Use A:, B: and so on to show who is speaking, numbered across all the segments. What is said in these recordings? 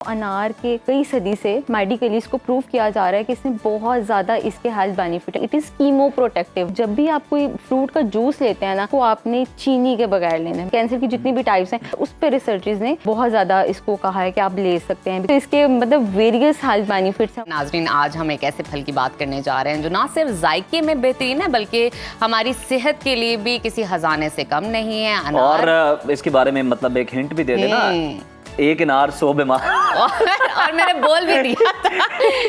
A: अनार के कई सदी से मेडिकली इसको प्रूव किया जा रहा है कि इसमें बहुत ज़्यादा इसके हेल्थ बेनिफिट है। It is chemo protective. जब भी आप कोई फ्रूट का जूस लेते हैं ना, तो आपने चीनी के बगैर लेना है। कैंसर की जितनी भी टाइप्स हैं उस पर रिसर्चर्स ने बहुत ज़्यादा इसको कहा है कि आप ले सकते हैं। तो इसके मतलब वेरियस हेल्थ बेनिफिट्स हैं।
B: नाजरीन, आज हम एक ऐसे फल की बात करने जा रहे हैं जो ना सिर्फ जायके में बेहतरीन है बल्कि हमारी सेहत के लिए भी किसी खजाने से कम नहीं है। अनार।
C: और इसके बारे में मतलब एक हिंट भी दे देना, एक अनार 100 बीमार।
B: और मैंने बोल भी दिया था।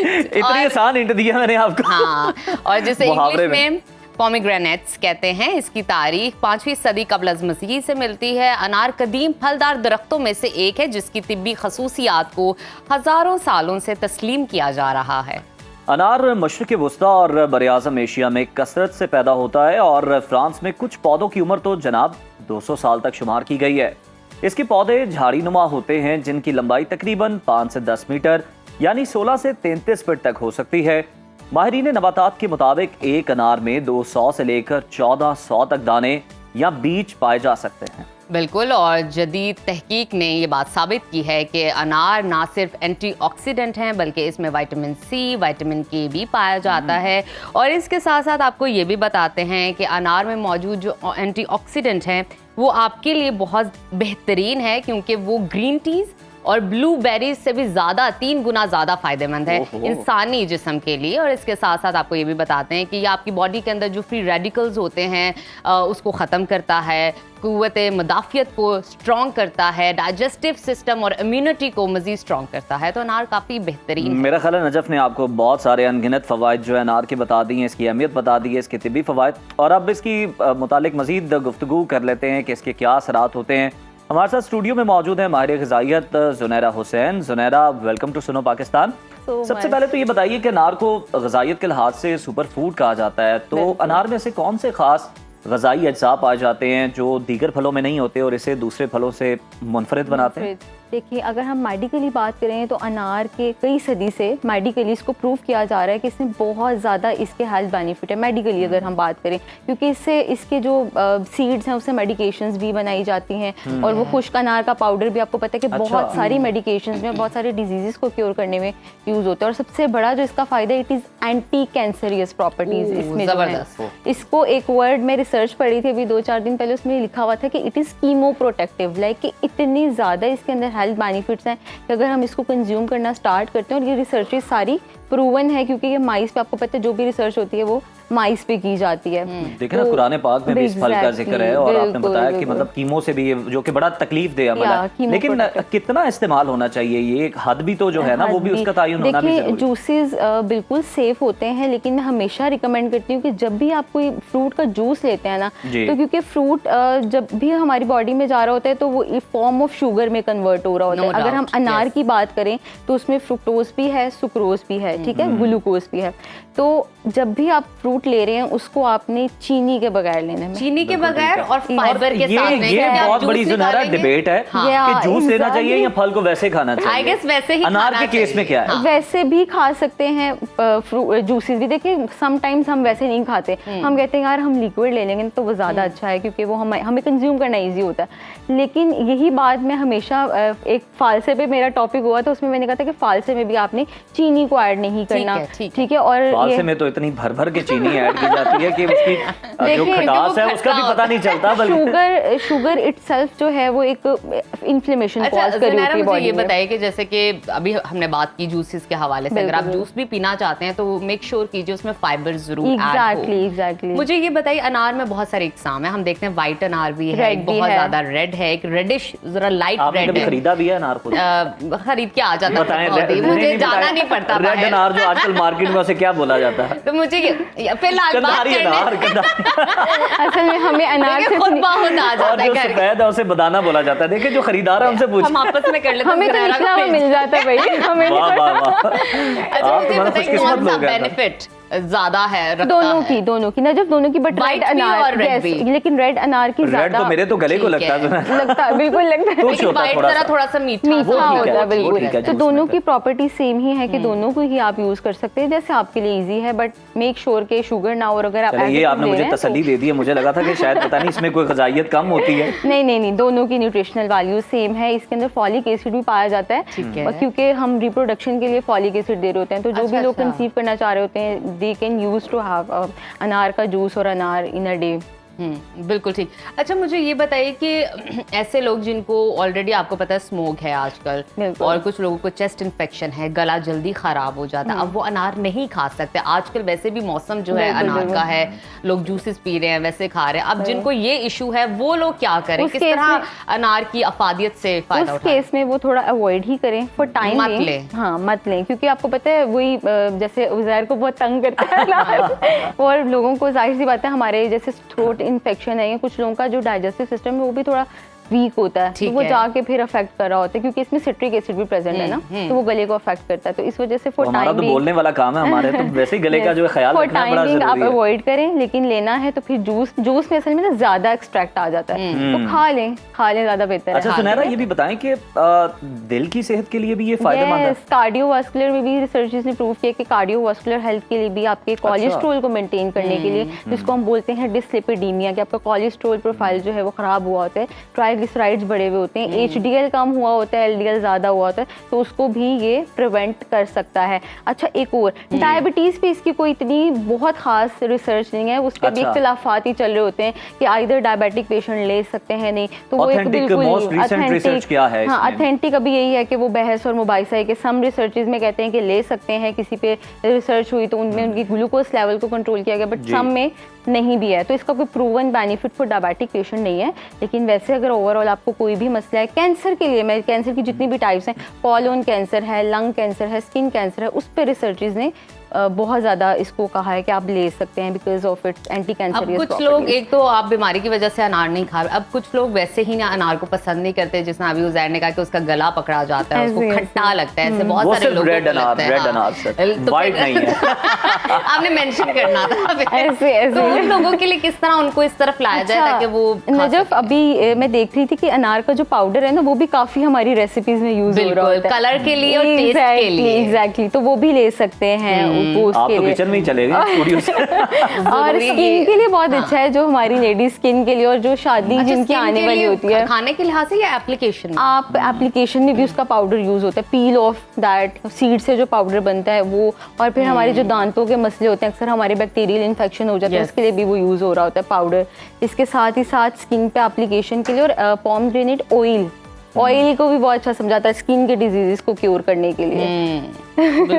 C: इतनी आसान हिंट दिया मैंने आपको।
B: हाँ, और जिसे इंग्लिश में पोमीग्रेनेट्स कहते हैं, इसकी तारीख 5वीं सदी कबल अज़ मसीह से मिलती है। अनार कदीम फलदार दरख्तों में से एक है जिसकी तिब्बी खसूसियात को हजारों सालों से तस्लीम किया जा रहा है।
C: अनार मशरिक़ वस्ता और बर-ए-आज़म एशिया में कसरत से पैदा होता है और फ्रांस में कुछ पौधों की उम्र तो जनाब 200 साल तक शुमार की गई है। इसके पौधे झाड़ी नुमा होते हैं जिनकी लंबाई तकरीबन 5 से 10 मीटर यानी 16 से 33 फीट तक हो सकती है। माहिरीन नबातात के मुताबिक एक अनार में 200 से लेकर 1400 तक दाने या बीज पाए जा सकते हैं।
B: बिल्कुल, और जदीद तहकीक ने ये बात साबित की है कि अनार ना सिर्फ एंटीऑक्सीडेंट हैं बल्कि इसमें विटामिन सी, विटामिन के भी पाया जाता है। और इसके साथ साथ आपको ये भी बताते हैं कि अनार में मौजूद जो एंटीऑक्सीडेंट हैं वो आपके लिए बहुत बेहतरीन है क्योंकि वो ग्रीन टीज़ और ब्लूबेरीज से भी ज़्यादा 3 गुना ज़्यादा फ़ायदेमंद है इंसानी जिस्म के लिए। और इसके साथ साथ आपको ये भी बताते हैं कि ये आपकी बॉडी के अंदर जो फ्री रेडिकल्स होते हैं उसको ख़त्म करता है, क़ुव्वत मदाफ़ियत को स्ट्रॉन्ग करता है, डाइजेस्टिव सिस्टम और इम्यूनिटी को मज़ीद स्ट्रॉन्ग करता है। तो अनार काफ़ी बेहतरीन है।
C: मेरा ख्याल है नजफ ने आपको बहुत सारे अनगिनत फ़वाइद जो है अनार के बता दिए हैं, इसकी अहमियत बता दी है, इसके तिब्बी फ़वाइद। और अब इसकी मुतालिक मज़ीद गुफ्तगू कर लेते हैं कि इसके क्या असरात होते हैं। हमारे साथ स्टूडियो में मौजूद है माहिर ग़िज़ाइयत ज़ुनैरा हुसैन। ज़ुनैरा, वेलकम टू सुनो पाकिस्तान। सबसे पहले तो ये बताइए कि अनार को ग़िज़ाइयत के लिहाज से सुपर फूड कहा जाता है, तो अनार में से कौन से खास ग़िज़ाई अज्जा पाए जाते हैं जो दीगर फलों में नहीं होते और इसे दूसरे फलों से मुनफरिद बनाते हैं?
A: देखिए, अगर हम मेडिकली बात करें तो अनार के कई सदी से मेडिकली इसको प्रूव किया जा रहा है कि इसमें बहुत ज़्यादा इसके हेल्थ बेनिफिट है। मेडिकली अगर हम बात करें, क्योंकि इससे इसके जो सीड्स हैं उससे मेडिकेशंस भी बनाई जाती हैं और वो खुश्क अनार का पाउडर भी आपको पता है कि बहुत सारी मेडिकेशंस में, बहुत सारे डिजीज़ को क्योर करने में यूज़ होता है। और सबसे बड़ा जो इसका फ़ायदा, it is anti cancerous properties इसमें जो है। इसको एक वर्ड में रिसर्च पढ़ी थी अभी 2-4 दिन पहले, उसमें लिखा हुआ था कि it is chemo protective. Like कि इतनी ज़्यादा इसके अंदर हेल्थ बेनिफिट्स हैं कि अगर हम इसको कंज्यूम करना स्टार्ट करते हैं, और ये रिसर्चेस सारी प्रूवन है क्योंकि ये माइस पे, आपको पता है जो भी रिसर्च होती है वो माइस पे की जाती है।
C: देखिए ना, कुरान पाक में भी इस फल का जिक्र है और आपने बताया कि मतलब कीमो से भी, जो कि बड़ा तकलीफ दे अमल है, लेकिन कितना इस्तेमाल होना चाहिए, ये एक हद भी तो जो है ना वो भी उसका तयन होना भी जरूरी है।
A: जूसेस बिल्कुल सेफ होते हैं, लेकिन मैं हमेशा रिकमेंड करती हूँ कि जब भी आप कोई फ्रूट का जूस लेते हैं ना, तो क्योंकि फ्रूट जब भी हमारी बॉडी में जा रहा होता है तो वो फॉर्म ऑफ शुगर में कन्वर्ट हो रहा होता है। अगर हम अनार की बात करें तो उसमें फ्रुक्टोज भी है, सुक्रोज भी है, ठीक है, ग्लूकोज भी है। तो जब भी आप फ्रूट ले रहे हैं उसको आपने चीनी के बगैर लेना है,
B: चीनी के बगैर और फाइबर के साथ।
C: ये बहुत बड़ी ज़ुनैरा डिबेट है कि जूस लेना चाहिए या फल को वैसे खाना चाहिए।
B: आई गेस वैसे ही
C: अनार के केस में क्या है?
A: वैसे भी खा सकते हैं जूसेस भी। देखिए, समटाइम्स हम वैसे नहीं खाते, हम कहते हैं यार हम लिक्विड ले लेंगे तो वो ज़्यादा अच्छा है क्योंकि वो हमें कंज्यूम करना ईजी होता है। लेकिन यही बात मैं हमेशा, एक फालसे पे मेरा टॉपिक हुआ था, उसमें मैंने कहा था कि फालसे में भी आपने चीनी को ऐड नहीं करना, ठीक है। और
C: फालसे में तो इतनी भर भर के चीनी ऐड की जाती है कि उसकी जो खटास है उसका भी पता नहीं चलता।
A: शुगर इटसेल्फ जो है वो एक इन्फ्लेमेशन कॉज कर रही है बॉडी में।
B: ये बताइए कि जैसे कि अभी हमने बात की जूसेस के हवाले से, अगर आप जूस भी पीना चाहते हैं तो मेक श्योर कीजिए उसमें फाइबर जरूर
A: एग्जैक्टली।
B: मुझे ये बताइए, अनार में बहुत सारे इकसाम है, हम देखते हैं व्हाइट अनार भी है, बहुत ज्यादा रेड है, एक रेडिश जरा लाइट रेड है।
C: खरीदा भी है अनार को?
B: खरीद के आ जाता है, मुझे जाना नहीं पड़ता।
C: रेड अनार जो आजकल मार्केट में उसे क्या बोला जाता है?
B: तो मुझे फिलहाल
A: असल में हमें अनार से
B: खुद बहुत आ जाता है,
C: जो सफेद है उसे बदाना बोला जाता है। देखिए जो खरीदार है उनसे पूछिए,
B: हम आपस में कर लेते हैं,
A: हमें तो निकला हुआ मिल जाता है भाई, हमें।
C: वाह वाह वाह,
B: अच्छा मुझे बताइए कौन सा बेनिफिट ज्यादा है रखता
A: दोनों
B: है।
A: की नजफ दोनों की, बट
B: White
A: रेड
B: भी
A: अनार
B: और red
A: yes,
B: भी।
A: लेकिन रेड अनार की
C: रेड
A: ज्यादा
C: तो मेरे तो गले को
B: ठीक
C: लगता है।
A: लगता है, बिल्कुल लगता है।
C: तो
B: लेकिन
C: होता है
B: वाइट
C: थोड़ा
B: जरा
C: सा।
B: थोड़ा सा मीठा
A: मीठा
C: वो ठीक है,
A: होता है,
C: वो
A: बिल्कुल।
C: ठीक है,
A: तो
C: जूस
A: दोनों
C: में
A: की प्रॉपर्टी सेम ही है कि दोनों को ही आप यूज कर सकते हैं, जैसे आपके लिए इजी है, बट मेक श्योर के शुगर ना हो। और अगर आप
C: चलिए, ये
A: additive
C: आपने
A: दे
C: मुझे
A: रहे हैं
C: तसल्ली दे दी है। मुझे लगा था कि शायद पता नहीं इसमें कोई ग़िज़ाइयत कम होती है।
A: नहीं, दोनों की न्यूट्रिशनल वैल्यू सेम है। इसके अंदर फॉलिक एसिड भी पाया जाता है,
B: ठीक है।
A: क्योंकि हम रिप्रोडक्शन के लिए फॉलिक एसिड दे रहे होते हैं। तो जो भी लोग
B: अच्छा।
A: कंसीव करना चाह रहे होते हैं, they can use to have अनार का जूस और अनार इन अ डे।
B: बिल्कुल ठीक। अच्छा, मुझे ये बताइए कि ऐसे लोग जिनको ऑलरेडी आपको पता है स्मोक है आजकल,
A: बिल्कुल।
B: और कुछ लोगों को चेस्ट इन्फेक्शन है, गला जल्दी खराब हो जाता है, अब वो अनार नहीं खा सकते। आजकल वैसे भी मौसम जो है
A: बिल्कुल,
B: अनार
A: बिल्कुल।
B: का है, लोग जूसेस पी रहे हैं, वैसे खा रहे हैं। अब जिनको ये इशू है वो लोग क्या करें,
A: उस
B: किस
A: केस
B: तरह
A: में-
B: अनार की अफादियत से फायदा
A: उस
B: उठाएं?
A: केस में वो थोड़ा अवॉइड ही करें फॉर टाइम
B: मत लें।
A: हाँ, मत लें, क्योंकि आपको पता है वही जैसे उज़ैर को बहुत तंग करता है अनार। और लोगों को जाहिर सी बात है, हमारे जैसे थ्रोट इन्फेक्शन है या कुछ लोगों का जो डाइजेस्टिव सिस्टम है वो भी थोड़ा वीक होता है, तो
B: ठीक
A: वो
B: है।
A: जाके फिर अफेक्ट कर रहा होता है, क्योंकि इसमें सिट्रिक एसिड भी प्रेजेंट है ना, तो वो गले को अफेक्ट करता है। तो इस वजह से
C: तो
A: फॉर
C: हमारा
A: टाइम
C: तो बोलने वाला काम है, हमारे तो वैसे ही गले का जो है ख्याल
A: फॉर
C: रखना बड़ा
A: टाइमिंग आप
C: जरूरी है।
A: अवॉइड करें, लेकिन लेना है तो फिर जूस में असल में ना ज्यादा एक्सट्रैक्ट आ जाता है, तो खा लें ज्यादा बेहतर है।
C: अच्छा सुनहरा, ये भी बताएं कि दिल की सेहत के लिए भी ये फायदेमंद है?
A: कार्डियोवास्कुलर में भी रिसर्चेस ने प्रूव किया कि कार्डियोवास्कुलर हेल्थ के लिए भी, आपके कोलेस्ट्रॉल को मेंटेन करने के लिए, जिसको हम बोलते हैं डिसलिपिडीमिया, कि आपका कोलेस्ट्रॉल प्रोफाइल जो है वो खराब हुआ होता है, ट्राइग्लिसराइड्स बढ़े हुए होते हैं, एचडीएल कम हुआ होता है, एलडीएल ज्यादा हुआ होता है, तो उसको भी ये प्रिवेंट कर सकता है। अच्छा, एक और डायबिटीज पे इसकी कोई इतनी बहुत खास रिसर्च नहीं है, उस पर भी
C: अच्छा।
A: इख्तिलाफात ही चल रहे होते हैं कि आइदर डायबिटिक पेशेंट ले सकते हैं, नहीं तो वो एक
C: Authentic,
A: बिल्कुल
C: most recent research क्या है
A: हाँ,
C: इसमें?
A: ऑथेंटिक अभी यही है कि वो बहस और मुबाहिसा है कि सम रिसर्चेज में कहते हैं कि ले सकते हैं, किसी पे रिसर्च हुई तो उनमें उनकी ग्लूकोज लेवल को कंट्रोल किया गया, बट
C: जी।
A: सम में नहीं भी है, तो इसका कोई proven benefit for diabetic patient नहीं है। लेकिन वैसे अगर ओवरऑल आपको कोई भी मसला है, कैंसर के लिए, मैं कैंसर की जितनी भी टाइप्स हैं, कॉलोन कैंसर है, लंग कैंसर है, स्किन कैंसर है, उस पर रिसर्चेज ने बहुत ज़्यादा इसको कहा है कि आप ले सकते हैं बिकॉज ऑफ इट्स एंटी
B: अब
A: कैंसरियस
B: कुछ लोग, एक तो आप बीमारी की वजह से अनार नहीं खा रहे, अब कुछ लोग वैसे ही ना अनार को पसंद नहीं करते, जिसने अभी उज़ैर ने कहा कि उसका गला पकड़ा जाता है, उसको
A: ऐसे-
B: खट्टा लगता है, ऐसे बहुत
C: वो
B: सारे
C: सिर्फ
B: लोगों
C: रेड
B: को
C: अनार,
B: लगता है,
C: रेड
B: हाँ।
C: अनार सर,
B: तो
C: वाइट
B: फिर-
C: नहीं है।
B: आपने मेंशन करना था।
A: ऐसे
B: तो उन लोगों के लिए किस तरह उनको इस तरफ लाया जाए ताकि वो खा
A: नजफ,
B: सकें?
A: अभी मैं देख रही थी कि अनार का जो पाउडर है ना, वो भी काफी हमारी रेसिपीज में यूज हो रहा
B: बिल्कुल,
A: होता है,
B: कलर के लिए और टेस्ट के लिए।
A: एग्जैक्टली, तो वो भी ले सकते हैं वो
C: आप
A: उसके
C: तो
A: लिए।
C: किचन में ही चले गए स्टूडियो से।
A: और
B: जरूरी
A: स्किन
B: ये-
A: के लिए बहुत
B: हाँ।
A: अच्छा है, जो हमारी लेडी स्किन के लिए और जो शादी
B: अच्छा,
A: जिनकी
B: skin
A: आने
B: के
A: वाली
B: लिए
A: होती है,
B: खाने के लिहाज से या एप्लीकेशन में?
A: आप एप्लीकेशन में भी उसका पाउडर यूज होता है, पील ऑफ दैट सीड से जो पाउडर बनता है वो, और फिर हमारे जो दांतों के मसले होते हैं, अक्सर हमारे बैक्टीरियल इन्फेक्शन हो जाता है,
B: Yes.
A: उसके लिए भी वो यूज हो रहा होता है पाउडर। इसके साथ ही साथ स्किन पे एप्लीकेशन के लिए, और पॉमग्रेनेट ऑयल को भी बहुत अच्छा समझाता है स्किन के डिजीजेस को क्योर करने के लिए।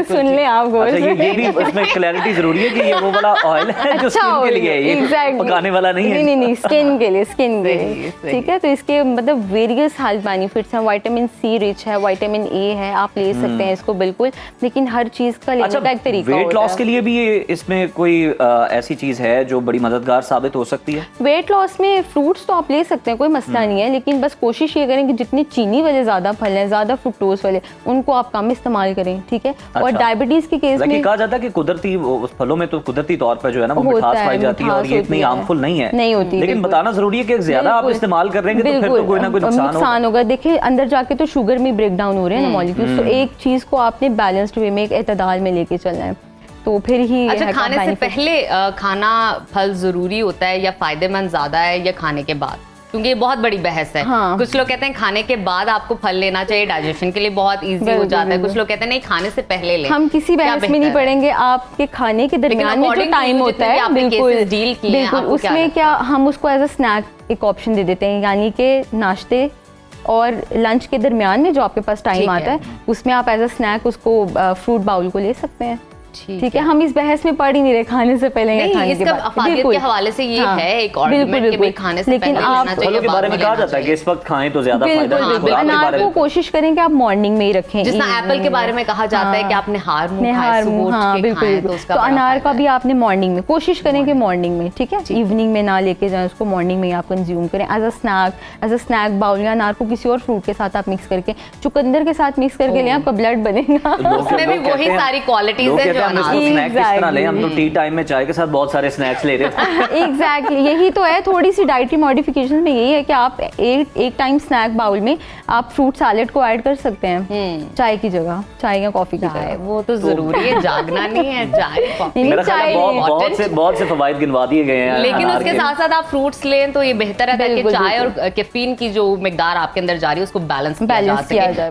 A: सुन लें आप गौर
C: अच्छा,
A: से।
C: ये भी उसमें क्लैरिटी जरूरी है कि ये वो वाला ऑयल है जो स्किन के लिए है, ये
A: Exactly.
C: पकाने वाला नहीं है।
A: नहीं, स्किन के लिए, स्किन के
B: सही,
A: लिए,
B: सही।
A: ठीक है। तो इसके मतलब वेरियस हेल्थ बेनिफिट्स हैं, विटामिन सी रिच है, विटामिन ए है, आप ले सकते हैं इसको बिल्कुल, लेकिन हर चीज का लेने
C: अच्छा,
A: का एक तरीका
C: वेट
A: होता
C: लॉस
A: है।
C: के लिए भी ये इसमें कोई ऐसी चीज है जो बड़ी मददगार साबित हो सकती है?
A: वेट लॉस में फ्रूट्स तो आप ले सकते हैं, कोई मसला नहीं है, लेकिन बस कोशिश ये करें कि जितनी चीनी वाले ज्यादा फल हैं, ज्यादा फ्रुक्टोज वाले, उनको आप कम इस्तेमाल करें, ठीक है। और
C: अच्छा।
A: डायबिटीज के केस
C: हालांकि
A: में
C: कहा जाता है कि कुदरती उस फलों में तो कुदरती तौर पर जो है ना वो
A: होता
C: मिठास
A: है,
C: पाई जाती है और ये
A: मिठास
C: इतनी
A: होती है।
C: हार्मफुल नहीं है,
A: नहीं होती,
C: लेकिन
A: बिल्कुल।
C: बताना जरूरी है कि ज्यादा आप
A: बिल्कुल।
C: इस्तेमाल कर रहे हैं तो फिर तो कोई ना कोई नुकसान होगा।
A: देखिए अंदर जाके तो शुगर में ब्रेक डाउन हो रहे हैं ना मॉलिक्यूल्स, तो एक चीज को आपने बैलेंस्ड वे में एक एतदाल में लेके चलना है, तो फिर ही
B: अच्छा,
A: है
B: खाने से
A: benefit।
B: पहले खाना फल जरूरी होता है या फायदेमंद ज्यादा है या खाने के बाद? क्योंकि ये बहुत बड़ी बहस है।
A: हाँ।
B: कुछ लोग कहते हैं खाने के बाद आपको फल लेना चाहिए, डाइजेशन के लिए बहुत इजी हो
A: बिल्कुल,
B: जाता है,
A: बिल्कुल।
B: कुछ लोग कहते हैं नहीं खाने से पहले लें।
A: हम किसी
B: क्या
A: बहस में नहीं
B: बेहतर है?
A: पड़ेंगे, आपके खाने के दरमियान में जो
B: according to
A: टाइम
B: you,
A: होता
B: जितने भी
A: है,
B: आपने
A: बिल्कुल
B: cases deal किए हैं,
A: बिल्कुल
B: आपको क्या
A: उसमें
B: लगता
A: क्या हम उसको एज अ स्नैक एक ऑप्शन दे देते हैं, यानी कि नाश्ते और लंच के दरमियान में जो आपके पास
B: ठीक
A: टाइम
B: है।
A: आता है, उसमें आप एज अ स्नैक उसको फ्रूट बाउल को ले सकते हैं,
B: ठीक
A: ठीक है। हम इस बहस में पढ़ ही नहीं रहे खाने से पहले या
B: नहीं,
A: खाने के
B: इसका
A: बाद।
B: अफादियत
A: बिल्कुल।
B: के हवाले से ये
A: हाँ,
B: है एक
A: बिल्कुल,
B: आर्गुमेंट कि भाई
A: बिल्कुल।
B: खाने से
A: लेकिन
B: पहले
A: आप
B: लेना चाहिए,
C: फलों के
B: बाद
C: बारे में
B: में
C: कहा
B: लेना
C: जाता है कि
B: चाहिए।
C: इस वक्त खाएं तो ज्यादा फायदा
A: बिल्कुल
C: है।
A: बिल्कुल,
C: खुराक के
A: अनार
C: बारे
A: को
C: में
A: कोशिश करें कि आप मॉर्निंग में ही रखें।
B: जिस तरह एप्पल के बारे में कहा जाता है कि आपने हार मुंह खाए, सुबह उठ
A: हाँ
B: के
A: बिल्कुल
B: खाएं, तो
A: बिल्कुल।
B: उसका
A: तो
B: बड़ा
A: अनार
B: फायदा
A: का
B: है।
A: भी आपने मॉर्निंग में कोशिश करें कि मॉर्निंग में, ठीक है, इवनिंग में ना लेके जाएं उसको, मॉर्निंग में ही आप कंज्यूम करें एज अ स्नैक बाउल, या अनार को किसी और फ्रूट के साथ आप मिक्स करके, चुकंदर के साथ मिक्स करके लें, आपका ब्लड बनेगा।
C: लोग
B: उसमें भी
C: कहते
B: वही
C: हैं-
B: सारी क्वालिटीज
C: लोग
B: हैं
C: कहते हम इसको
B: अनार।
C: स्नैक किस तरह लें? हम तो
A: Exactly.
C: टी टाइम में चाय के साथ बहुत सारे स्नैक्स ले रहे थे।
A: एग्जैक्टली यही तो है, थोड़ी सी डाइटरी मॉडिफिकेशन में यही है कि आप एक टाइम स्नैक बाउल में आप फ्रूट सैलेड को ऐड कर सकते हैं चाय की जगह, चाय या कॉफी की
B: चाय
A: जगह।
B: वो तो जरूरी है, जागना नहीं है, चाय कॉफी।
C: मेरा ख्याल है
A: चाय
C: बहुत से फवाइद गिनवा दिए गए हैं
B: लेकिन
C: अनार
B: उसके
C: के।
B: साथ साथ आप फ्रूट्स लें तो ये बेहतर है ताकि
A: बिल्कुल,
B: चाय और
A: बिल्कुल।
B: कैफीन की जो मिकदार आपके अंदर जा रही है उसको बैलेंस किया जा
A: बैलेंस किया
B: सके।
A: जाए।